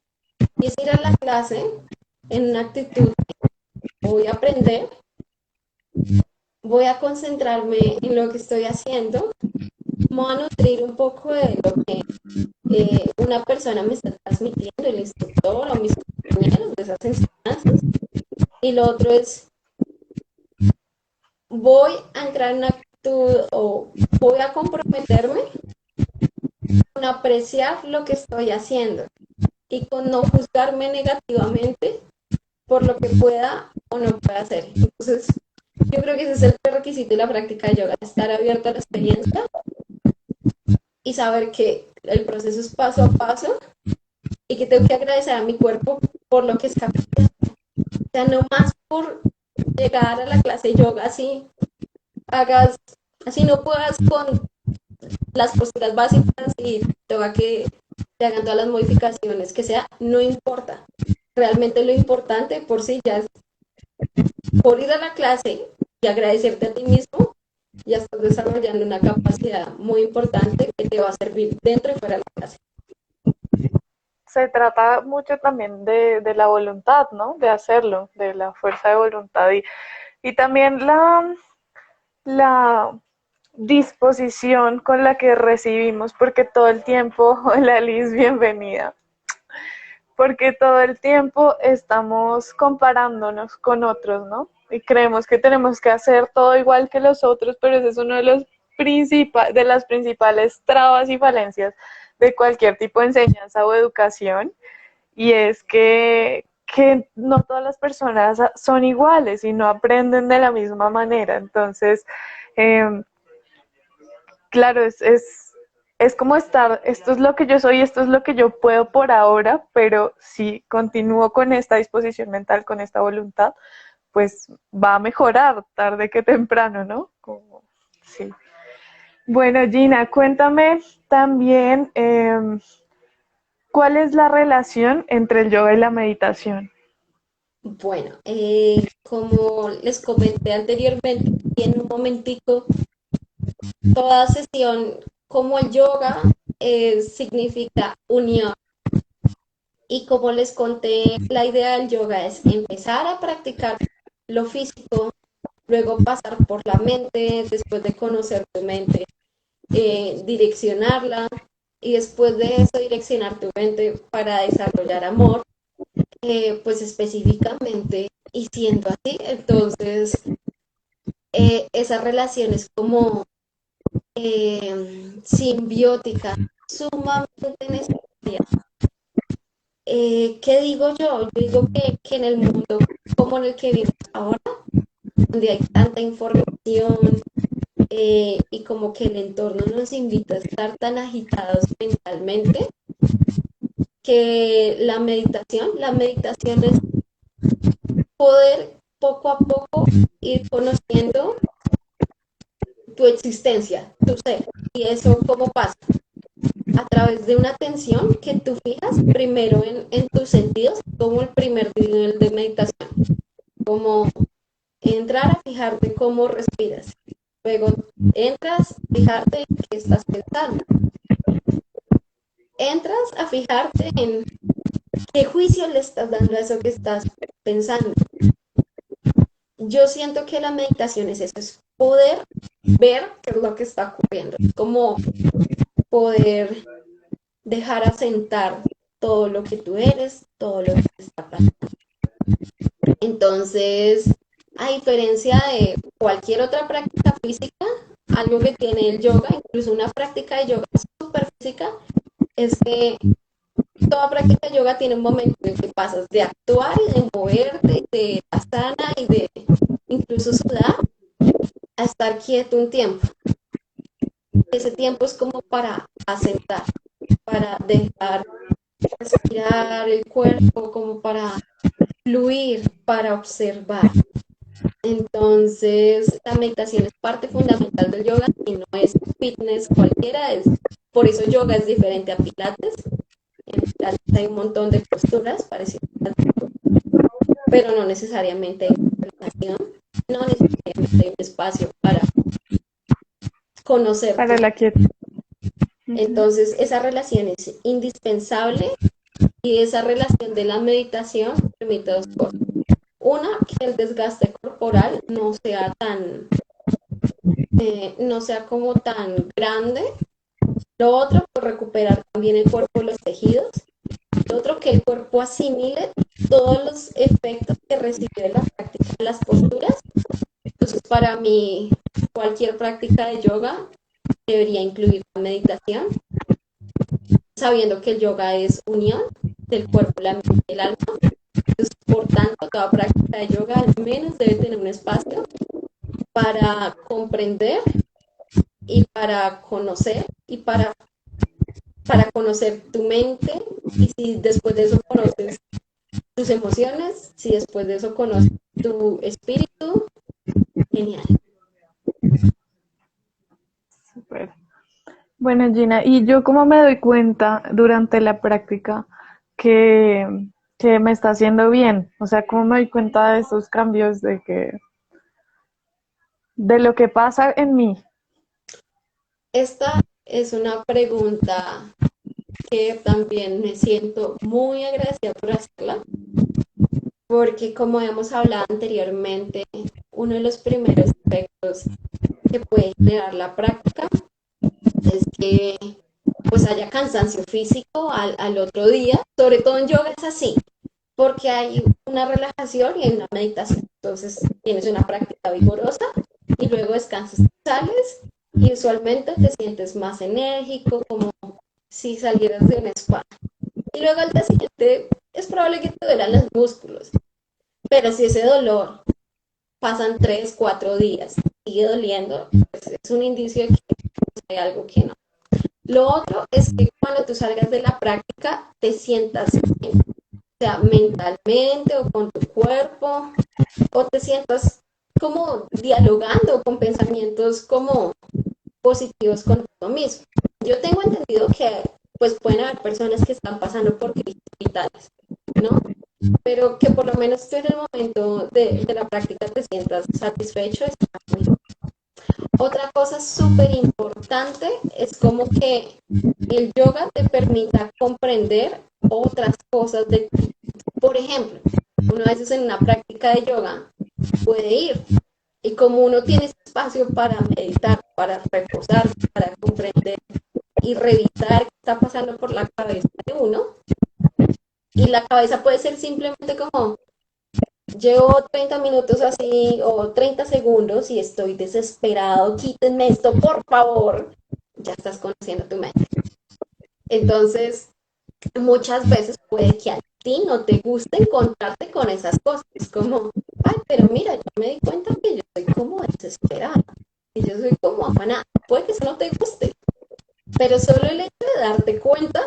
Y es ir a la clase en una actitud de voy a aprender, voy a concentrarme en lo que estoy haciendo, voy a nutrir un poco de lo que una persona me está transmitiendo, el instructor o mis compañeros de esas enseñanzas. Y lo otro es, voy a entrar en una actitud o voy a comprometerme con apreciar lo que estoy haciendo y con no juzgarme negativamente por lo que pueda o no pueda hacer. Entonces, yo creo que ese es el requisito de la práctica de yoga, estar abierta a la experiencia y saber que el proceso es paso a paso y que tengo que agradecer a mi cuerpo por lo que es capaz. O sea, no más por llegar a la clase de yoga así hagas, así no puedas con las posturas básicas y toca que te hagan todas las modificaciones que sea, no importa. Realmente lo importante por sí ya es por ir a la clase y agradecerte a ti mismo, ya estás desarrollando una capacidad muy importante que te va a servir dentro y fuera de la clase. Se trata mucho también de la voluntad, ¿no? De hacerlo, de la fuerza de voluntad y también la disposición con la que recibimos, porque todo el tiempo, hola Liz, bienvenida, porque todo el tiempo estamos comparándonos con otros, ¿no? Y creemos que tenemos que hacer todo igual que los otros, pero ese es uno de los de las principales trabas y falencias de cualquier tipo de enseñanza o educación, y es que no todas las personas son iguales y no aprenden de la misma manera. Entonces, eh, claro, es como estar, esto es lo que yo soy, esto es lo que yo puedo por ahora, pero si continúo con esta disposición mental, con esta voluntad, pues va a mejorar tarde que temprano, ¿no? Como, sí. Bueno, Gina, cuéntame también cuál es la relación entre el yoga y la meditación. Bueno, como les comenté anteriormente, y en un momentico, toda sesión como el yoga significa unión. Y como les conté, la idea del yoga es empezar a practicar lo físico, luego pasar por la mente, después de conocer tu mente, direccionarla y después de eso direccionar tu mente para desarrollar amor, pues específicamente y siendo así, entonces esa relación es como simbiótica, sumamente necesaria. ¿Qué digo yo? Yo digo que en el mundo como en el que vivimos ahora, donde hay tanta información y como que el entorno nos invita a estar tan agitados mentalmente, que la meditación es poder poco a poco ir conociendo tu existencia, tu ser. ¿Y eso cómo pasa? A través de una atención que tú fijas primero en tus sentidos, como el primer nivel de meditación, como entrar a fijarte cómo respiras. Luego entras a fijarte en qué estás pensando. Entras a fijarte en qué juicio le estás dando a eso que estás pensando. Yo siento que la meditación es eso, es poder ver qué es lo que está ocurriendo, como poder dejar asentar todo lo que tú eres, todo lo que está pasando. Entonces, a diferencia de cualquier otra práctica física, algo que tiene el yoga, incluso una práctica de yoga súper física, es que toda práctica de yoga tiene un momento en que pasas de actuar y de moverte, de asana y de incluso sudar, a estar quieto un tiempo. Ese tiempo es como para asentar, para dejar respirar el cuerpo, como para fluir, para observar. Entonces, la meditación es parte fundamental del yoga y no es fitness cualquiera, es por eso yoga es diferente a pilates. En pilates hay un montón de posturas parecidas, pero no necesariamente. relajación, no necesariamente hay un espacio para Para conocerte. la quietud. Ujú. Entonces, esa relación es indispensable y esa relación de la meditación permite dos cosas. Una, que el desgaste corporal no sea no sea como tan grande. Lo otro, pues recuperar también el cuerpo, los tejidos. Lo otro, que el cuerpo asimile todos los efectos que recibe de la práctica de las posturas. Entonces, para mí, cualquier práctica de yoga debería incluir la meditación, sabiendo que el yoga es unión del cuerpo, la mente y el alma. Entonces, por tanto, toda práctica de yoga al menos debe tener un espacio para comprender y para conocer y para conocer tu mente, y si después de eso conoces tus emociones, si después de eso conoces tu espíritu, genial. Súper. Bueno, Gina, y yo cómo me doy cuenta durante la práctica que, que me está haciendo bien, o sea, cómo me doy cuenta de esos cambios de lo que pasa en mí. Esta es una pregunta que también me siento muy agradecida por hacerla, porque como hemos hablado anteriormente, uno de los primeros efectos que puede generar la práctica es que pues haya cansancio físico al otro día, sobre todo en yoga es así, porque hay una relajación y hay una meditación. Entonces tienes una práctica vigorosa y luego descansas, sales y usualmente te sientes más enérgico, como si salieras de un spa. Y luego al día siguiente es probable que te duelan los músculos, pero si ese dolor pasan 3, 4 días, sigue doliendo, pues es un indicio de que hay algo que no. Lo otro es que cuando tú salgas de la práctica te sientas bien, o sea, mentalmente o con tu cuerpo, o te sientas como dialogando con pensamientos como positivos contigo mismo. Yo tengo entendido que pues pueden haber personas que están pasando por crisis vitales, ¿no? Pero que por lo menos tú en el momento de la práctica te sientas satisfecho. Otra cosa súper importante es como que el yoga te permita comprender otras cosas de ti. Por ejemplo, uno a veces en una práctica de yoga puede ir y como uno tiene espacio para meditar, para reposar, para comprender y revisar qué está pasando por la cabeza de uno, y la cabeza puede ser simplemente como llevo 30 minutos así o 30 segundos y estoy desesperado, quítenme esto, por favor. Ya estás conociendo tu mente. Entonces, muchas veces puede que a ti no te guste encontrarte con esas cosas, como, ay, pero mira, yo me di cuenta que yo soy como desesperada y yo soy como afanada. Puede que eso no te guste, pero solo el hecho de darte cuenta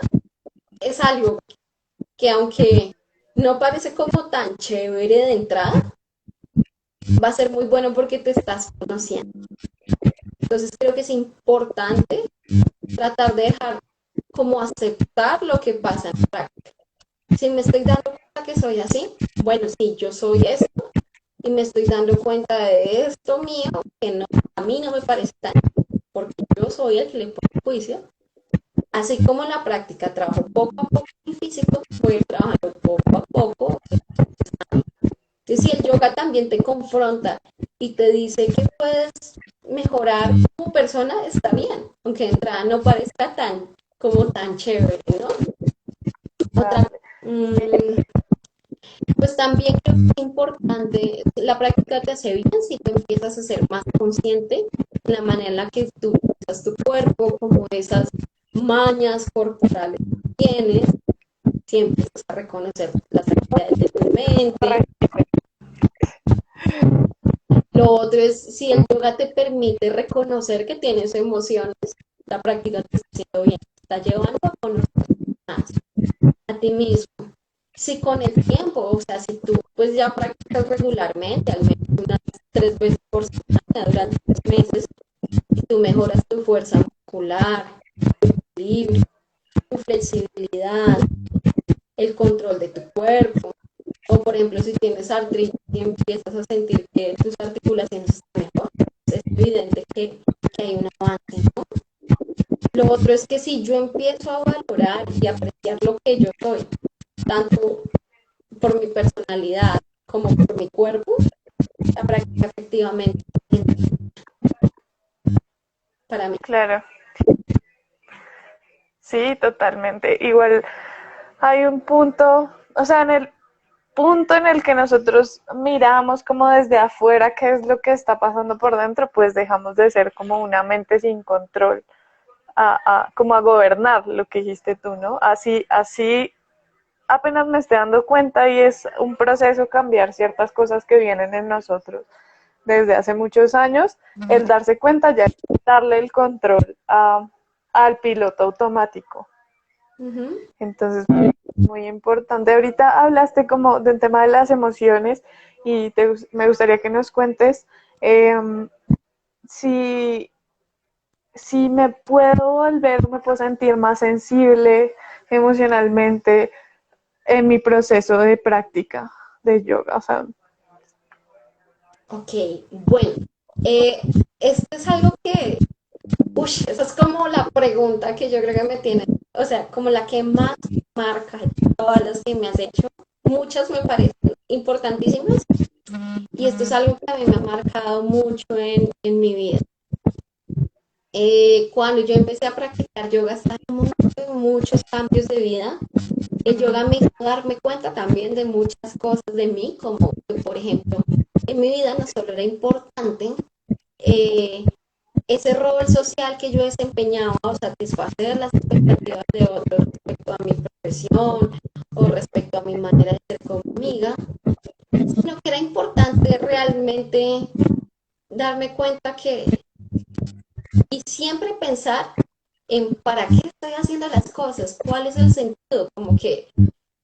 es algo que aunque no parece como tan chévere de entrada, va a ser muy bueno porque te estás conociendo. Entonces creo que es importante tratar de dejar como aceptar lo que pasa en práctica. Si me estoy dando cuenta que soy así, bueno, sí, yo soy esto y me estoy dando cuenta de esto mío que no, a mí no me parece tan, porque yo soy el que le pone juicio. Así como en la práctica trabajo poco a poco en físico, voy a ir trabajando poco a poco. Entonces, si el yoga también te confronta y te dice que puedes mejorar como persona, está bien, aunque de entrada no parezca tan como tan chévere, ¿no? Otra, mmm, pues también creo que es importante, la práctica te hace bien si tú empiezas a ser más consciente de la manera en la que tú usas tu cuerpo, como esas mañas corporales que tienes, si empiezas a reconocer las actividades de tu mente. Lo otro es si el yoga te permite reconocer que tienes emociones, la práctica te está haciendo bien, te está llevando a conocer más a ti mismo. Si con el tiempo, o sea, si tú pues ya practicas regularmente, al menos unas 3 veces por semana durante 3 meses, y tú mejoras tu fuerza muscular, tu equilibrio, tu flexibilidad, el control de tu cuerpo, o por ejemplo si tienes artritis y empiezas a sentir que tus articulaciones están mejor, es evidente que hay un avance, ¿no? Lo otro es que si yo empiezo a valorar y apreciar lo que yo soy, tanto por mi personalidad como por mi cuerpo, la práctica efectivamente para mí. Claro, sí, totalmente. Igual hay un punto, o sea, en el punto en el que nosotros miramos como desde afuera qué es lo que está pasando por dentro, pues dejamos de ser como una mente sin control, como a gobernar lo que dijiste tú, ¿no? Así apenas me estoy dando cuenta y es un proceso cambiar ciertas cosas que vienen en nosotros desde hace muchos años, el darse cuenta ya es darle el control al piloto automático. Ujú. Entonces, muy importante. Ahorita hablaste como del tema de las emociones y me gustaría que nos cuentes eh, si, si me puedo volver, me puedo sentir más sensible emocionalmente en mi proceso de práctica de yoga. O sea, Ok, bueno, esto es algo que, uy, esa es como la pregunta que yo creo que me tiene, o sea, como la que más marca de todas las que me has hecho. Muchas me parecen importantísimas y esto es algo que a mí me ha marcado mucho en mi vida. Cuando yo empecé a practicar yoga, estaba en muchos cambios de vida. El yoga me hizo darme cuenta también de muchas cosas de mí, como que, por ejemplo, en mi vida no solo era importante eh, ese rol social que yo desempeñaba o satisfacer las expectativas de otros respecto a mi profesión o respecto a mi manera de ser conmigo, sino que era importante realmente darme cuenta que y siempre pensar en para qué estoy haciendo las cosas, cuál es el sentido, como que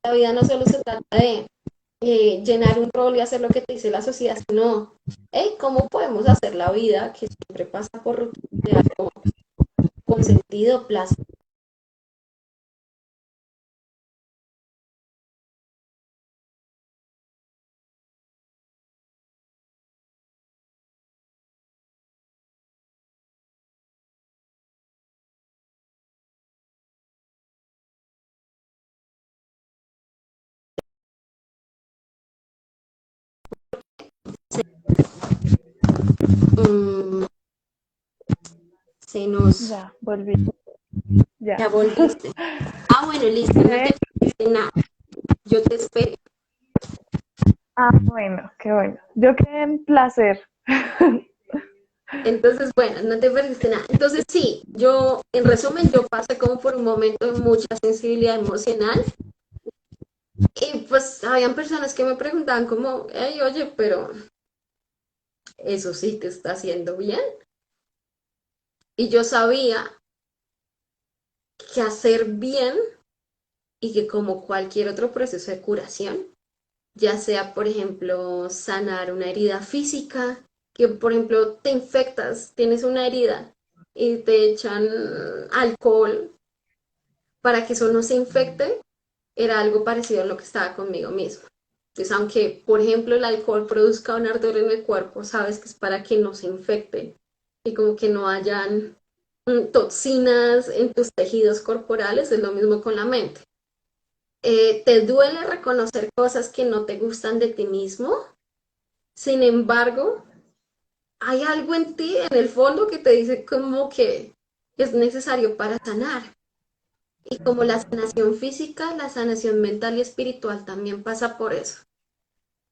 la vida no solo se trata de llenar un rol y hacer lo que te dice la sociedad, sino, hey, ¿cómo podemos hacer la vida que siempre pasa por rutina de algo con sentido, placer? Mm, se nos... ya, volví, ya. Ya volviste. Ah, bueno, listo, no te perdiste nada. Yo te espero. Bueno, qué bueno. Yo quedé en placer. Entonces, bueno, no te perdiste nada. Entonces, sí, yo, en resumen, yo pasé como por un momento de mucha sensibilidad emocional y pues habían personas que me preguntaban como, hey, oye, pero eso sí te está haciendo bien. Y yo sabía que hacer bien y que como cualquier otro proceso de curación, ya sea, por ejemplo, sanar una herida física, que por ejemplo te infectas, tienes una herida y te echan alcohol para que eso no se infecte, era algo parecido a lo que estaba conmigo mismo. Entonces, aunque, por ejemplo, el alcohol produzca un ardor en el cuerpo, sabes que es para que no se infecte y como que no hayan toxinas en tus tejidos corporales, es lo mismo con la mente. Te duele reconocer cosas que no te gustan de ti mismo, sin embargo, hay algo en ti, en el fondo, que te dice como que es necesario para sanar. Y como la sanación física, la sanación mental y espiritual también pasa por eso,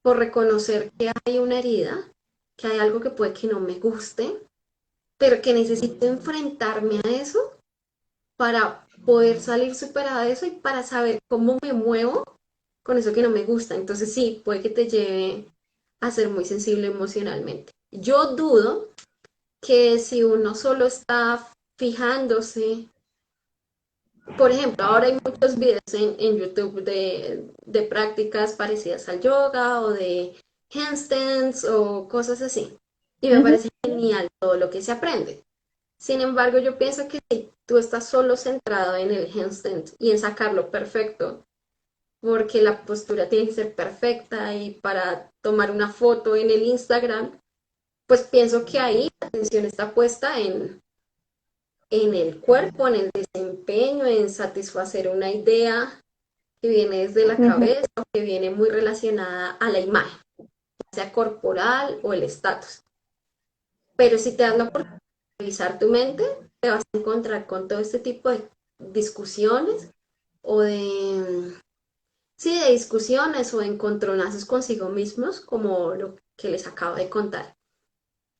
por reconocer que hay una herida, que hay algo que puede que no me guste, pero que necesito enfrentarme a eso para poder salir superada de eso y para saber cómo me muevo con eso que no me gusta. Entonces sí, puede que te lleve a ser muy sensible emocionalmente. Yo dudo que si uno solo está fijándose, por ejemplo, ahora hay muchos videos en YouTube de prácticas parecidas al yoga o de handstands o cosas así. Y me Ujú. parece genial todo lo que se aprende. Sin embargo, yo pienso que si tú estás solo centrado en el handstand y en sacarlo perfecto, porque la postura tiene que ser perfecta y para tomar una foto en el Instagram, pues pienso que ahí la atención está puesta en el cuerpo, en el desempeño, en satisfacer una idea que viene desde la Ujú. cabeza o que viene muy relacionada a la imagen, sea corporal o el estatus. Pero si te das la oportunidad de revisar tu mente, te vas a encontrar con todo este tipo de discusiones o de, sí, de discusiones o encontronazos consigo mismos, como lo que les acabo de contar.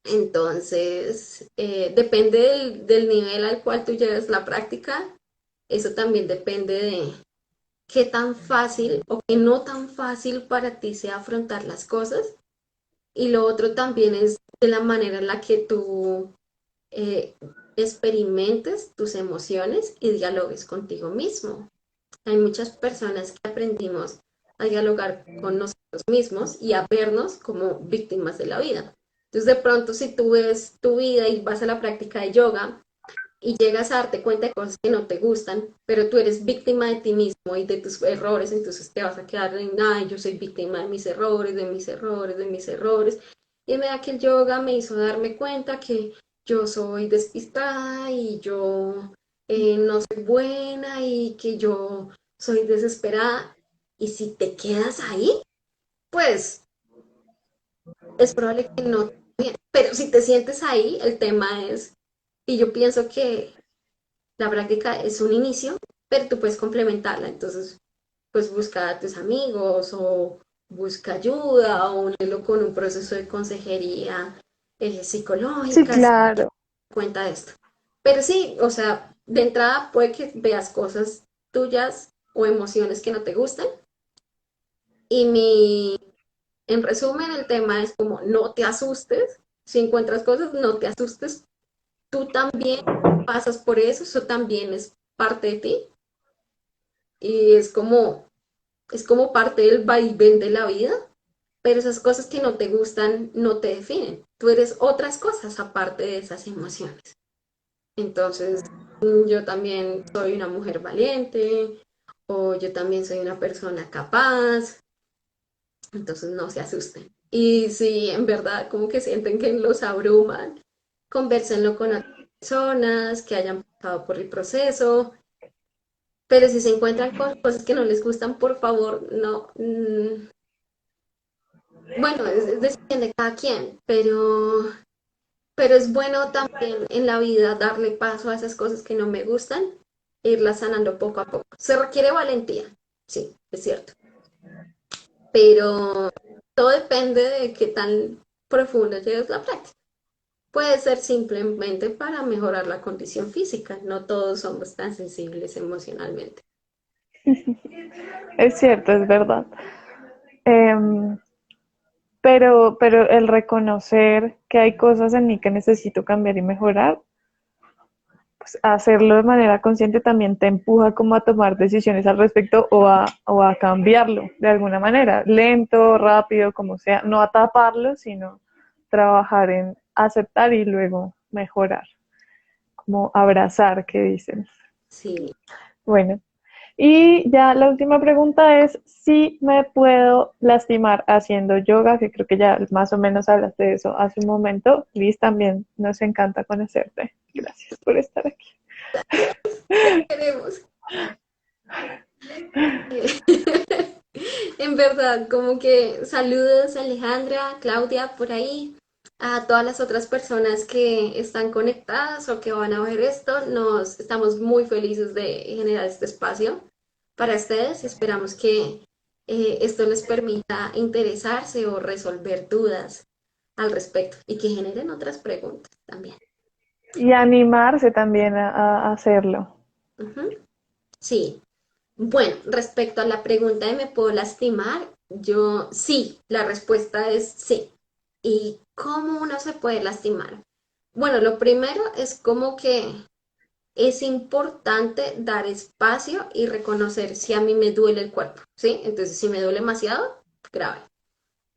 Entonces, depende del nivel al cual tú lleves la práctica, eso también depende de qué tan fácil o qué no tan fácil para ti sea afrontar las cosas. Y lo otro también es de la manera en la que tú eh, experimentes tus emociones y dialogues contigo mismo. Hay muchas personas que aprendimos a dialogar con nosotros mismos y a vernos como víctimas de la vida. Entonces, de pronto, si tú ves tu vida y vas a la práctica de yoga y llegas a darte cuenta de cosas que no te gustan, pero tú eres víctima de ti mismo y de tus errores, entonces te vas a quedar en, ay, yo soy víctima de mis errores, de mis errores, de mis errores. Y me da que el yoga me hizo darme cuenta que yo soy despistada y yo no soy buena y que yo soy desesperada. Y si te quedas ahí, pues es probable que no. Pero si te sientes ahí, el tema es, y yo pienso que la práctica es un inicio, pero tú puedes complementarla. Entonces, pues busca a tus amigos o busca ayuda o únelo con un proceso de consejería Sí, psicológica, si te das claro. cuenta de esto. Pero sí, o sea, de entrada puede que veas cosas tuyas o emociones que no te gustan. Y en resumen, el tema es como no te asustes. Si encuentras cosas, no te asustes. Tú también pasas por eso también es parte de ti. Y es como parte del vaivén de la vida, pero esas cosas que no te gustan no te definen. Tú eres otras cosas aparte de esas emociones. Entonces, yo también soy una mujer valiente o yo también soy una persona capaz, entonces no se asusten. Y si en verdad como que sienten que los abruman, conversenlo con otras personas que hayan pasado por el proceso. Pero si se encuentran con cosas que no les gustan, por favor, no. Bueno, es decisión de cada quien, pero es bueno también en la vida darle paso a esas cosas que no me gustan, e irlas sanando poco a poco. Se requiere valentía, sí, es cierto, pero todo depende de qué tan profundo lleves la práctica. Puede ser simplemente para mejorar la condición física, no todos somos tan sensibles emocionalmente. Es cierto, es verdad. Em, pero el reconocer que hay cosas en mí que necesito cambiar y mejorar, pues hacerlo de manera consciente también te empuja como a tomar decisiones al respecto o a cambiarlo de alguna manera, lento, rápido, como sea, no a taparlo, sino trabajar en aceptar y luego mejorar, como abrazar, que dicen. Sí. Bueno, y ya la última pregunta es si me puedo lastimar haciendo yoga, que creo que ya más o menos hablaste de eso hace un momento. Liz, también nos encanta conocerte. Gracias por estar aquí. Queremos. En verdad, como que saludos Alejandra, Claudia, por ahí, a todas las otras personas que están conectadas o que van a ver esto. Nos estamos muy felices de generar este espacio para ustedes y esperamos que esto les permita interesarse o resolver dudas al respecto y que generen otras preguntas también. Y animarse también a hacerlo. Ujú. Sí. Bueno, respecto a la pregunta de ¿me puedo lastimar? Yo sí, la respuesta es sí. ¿Y cómo uno se puede lastimar? Bueno, lo primero es como que es importante dar espacio y reconocer si a mí me duele el cuerpo, ¿sí? Entonces, si me duele demasiado, grave.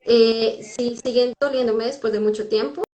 Si siguen doliéndome después de mucho tiempo,